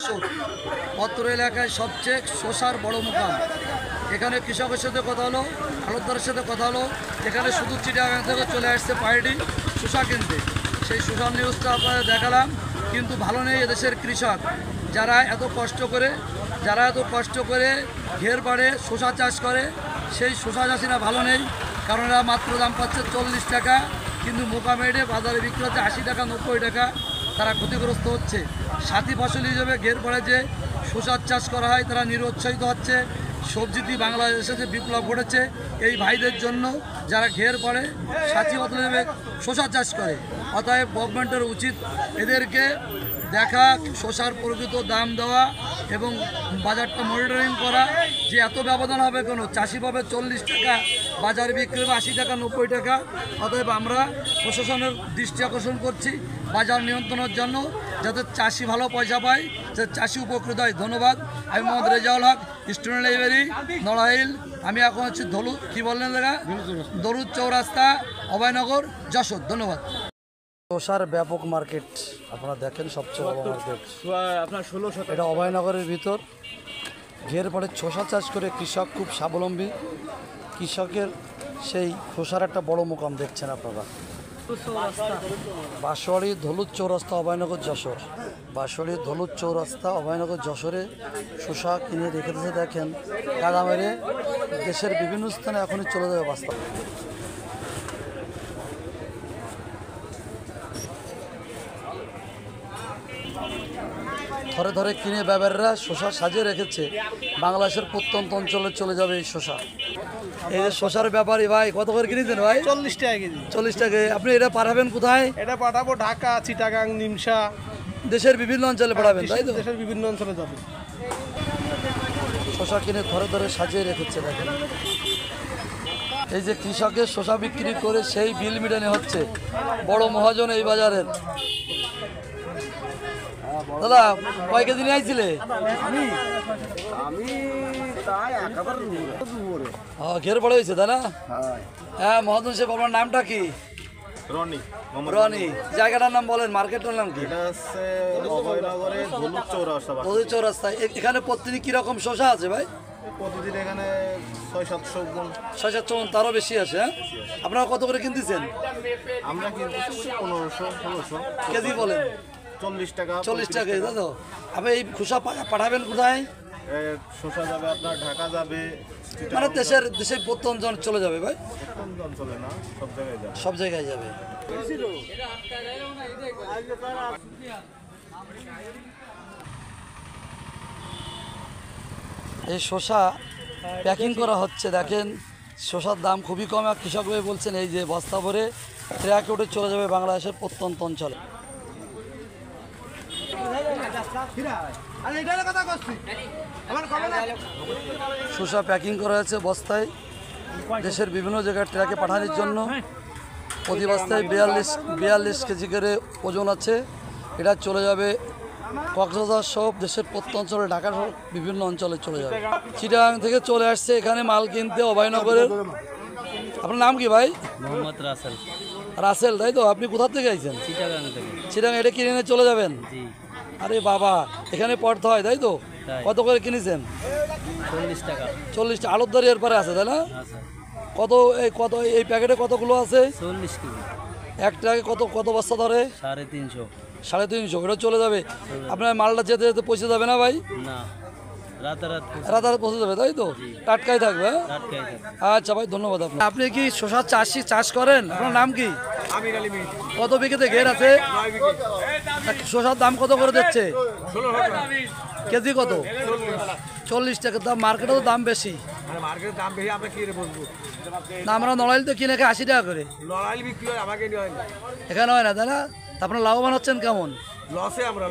যশোর অত্র এলাকায় সবচেয়ে শসার বড় মোকাম। এখানে কৃষকের সাথে কথা হলো, আড়তদারের সাথে কথা হলো। এখানে শুধু চিটাগাং থেকে চলে আসছে পাইডি শসা কিনতে। সেই শসার নিউজটা আপনাদের দেখালাম, কিন্তু ভালো নেই এদেশের কৃষক যারা এত কষ্ট করে ঘের পাড়ে শসা চাষ করে। সেই শসা চাষিরা ভালো নেই, কারণ এরা মাত্র দাম পাচ্ছে 40 টাকা, কিন্তু মোকামেডে বাজারে বিক্রি হচ্ছে 80 টাকা 90 টাকা। তারা ক্ষতিগ্রস্ত হচ্ছে। সাথী ফসল হিসেবে ঘের পড়ে যে শসার চাষ করা হয় তারা নিরুৎসাহিত হচ্ছে। সবজিটি বাংলাদেশে যে বিপ্লব ঘটেছে এই ভাইদের জন্য, যারা ঘের পড়ে সাথী ফসল হিসেবে শসা চাষ করে। অতএব গভর্নমেন্টের উচিত এদেরকে দেখা, শসার প্রকৃত দাম দেওয়া এবং বাজারটা মনিটরিং করা, যে এত ব্যবধান হবে কেন। চাষি পাবে 40 টাকা, বাজারে বিক্রি হবে 80 টাকা 90 টাকা। অতএব আমরা প্রশাসনের দৃষ্টি আকর্ষণ করছি বাজার নিয়ন্ত্রণের জন্য, যাতে চাষি ভালো পয়সা পায়, যাতে চাষি উপকৃত হয়। ধন্যবাদ। আমি মোহাম্মদ রেজাউল হক, স্টুডেন্ট লাইব্রেরি, নড়াইল। আমি এখন হচ্ছে দরুদ চৌরাস্তা, অভয়নগর, যশোর। ধন্যবাদ। শসার ব্যাপক মার্কেট আপনারা দেখেন, সবচেয়ে বড় মার্কেট আপনার 1600 এটা অভয়নগরের ভিতর। ঘের পরে শসা চাষ করে কৃষক খুব স্বাবলম্বী। কৃষকের সেই শসার একটা বড় মোকাম দেখছেন আপনারা। বাঁশবাড়ি ধলুদ চৌরাস্তা, অভয়নগর, যশোর। বাঁশবাড়ি ধলুদ চৌরাস্তা, অভয়নগর, যশোরে শসা কিনে রেখে দিয়েছে। দেখেন কাদা মেরে দেশের বিভিন্ন স্থানে এখনই চলে যাবে বাস্তা। ধরে ধরে কিনে ব্যবসায়ীরা শসা সাজিয়ে রেখেছে। বাংলাদেশের প্রত্যন্ত অঞ্চলে চলে যাবে এই শসা। এই যে শসার ব্যাপারী ভাই, কত করে কিনেছেন ভাই? 40 টাকা কেজি। 40 টাকা। আপনি এটা পাঠাবেন কোথায়? এটা পাঠাবো ঢাকা, চিটাগাং, নিমসা, দেশের বিভিন্ন অঞ্চলে পাঠাবেন, তাই তো? দেশের বিভিন্ন অঞ্চলে যাবে। শসা কিনে ধরে ধরে সাজিয়ে রেখেছে। দেখেন এই যে কৃষকের শসা বিক্রি করে সেই বিল মিটানো হচ্ছে বড় মহাজন এই বাজারের। দাদা কয় কেজি নিয়ে আইছিলে? ঘের পড়ে হয়েছে তাই না? হ্যাঁ মহাজন সাহেব, আপনার নামটা কি? রনি। রনি। জায়গাটার নাম বলেন, মার্কেটের নাম কি? এটা হচ্ছে অভয়নগরে ধলুদ চৌরাস্তা। ধলুদ চৌরাস্তা। এখানে প্রতিদিন কিরকম শসা আছে ভাই? প্রতিদিন এখানে 600-700 গুণ। 600-700 গুণ, তারও বেশি আছে। হ্যাঁ, আপনারা কত করে কিনতেছেন? আমরা কিন্তু 1500-1600 কেজি বলেন। 40 টাকা। 40 টাকা, তাই তো? আপনি এই খোসা পাঠাবেন কোথায়? শসা যাবে আপনার ঢাকা যাবে, মানে দেশের প্রত্যন্ত চলে যাবে ভাই? প্রত্যন্ত অঞ্চলে না, সব জায়গায় যাবে। সব জায়গায় যাবে। এই শসা প্যাকিং করা হচ্ছে। দেখেন শসার দাম খুবই কম, আর কৃষক ভাই বলছেন এই যে বস্তা ভরে ট্রাকে উঠে চলে যাবে বাংলাদেশের প্রত্যন্ত অঞ্চলে। শসা প্যাকিং করা হয়েছে বস্তায়, দেশের বিভিন্ন জায়গায় ট্রাকে পাঠানোর জন্য। প্রতি বস্তায় 42 কেজি করে ওজন আছে। এটা চলে যাবে কক্সবাজার সহ দেশের প্রত্যন্ত অঞ্চলে, ঢাকার বিভিন্ন অঞ্চলে চলে যাবে। চিটাগাং থেকে চলে আসছে এখানে মাল কিনতে অভয়নগরের। আপনার নাম কি ভাই? মোহাম্মদ রাসেল। রাসেল, তাই তো? আপনি কোথা থেকে আইছেন? চিটাগাং থেকে। চিটাগাং। এটা কিনে নিয়ে চলে যাবেন? জি। আরে বাবা, এখানে পড়তে হয়, তাই তো? কত করে কিনেছেন? 40 টাকা। 40 টাকা। আড়তদারি এর পরে আছে তাই না? আচ্ছা। কত এই প্যাকেটে কতগুলো আছে? 40 কেজি। এক ট্রাকে কত বস্তা ধরে? 350। 350। এটা চলে যাবে। আপনার মালটা যেতে যেতে পৌঁছে যাবে না ভাই? না, রাতারাত পৌঁছে যাবে, তাই তো? টাটকাই থাকবে। টাটকাই থাকে। আচ্ছা ভাই, ধন্যবাদ। আপনি কি শসা চাষ করেন? আপনার নাম কি? কত বিঘেতে ঘের আছে? শসার দাম কত করে দিচ্ছে? কেজি কত? 40 টাকা। দাম মার্কেটে তো দাম বেশি। না, আমরা নড়াইল তো কিনে খাই 80 টাকা করে। এখানে হয় না, তাই না? আপনার লাভবান হচ্ছেন কেমন? লসে আমরা।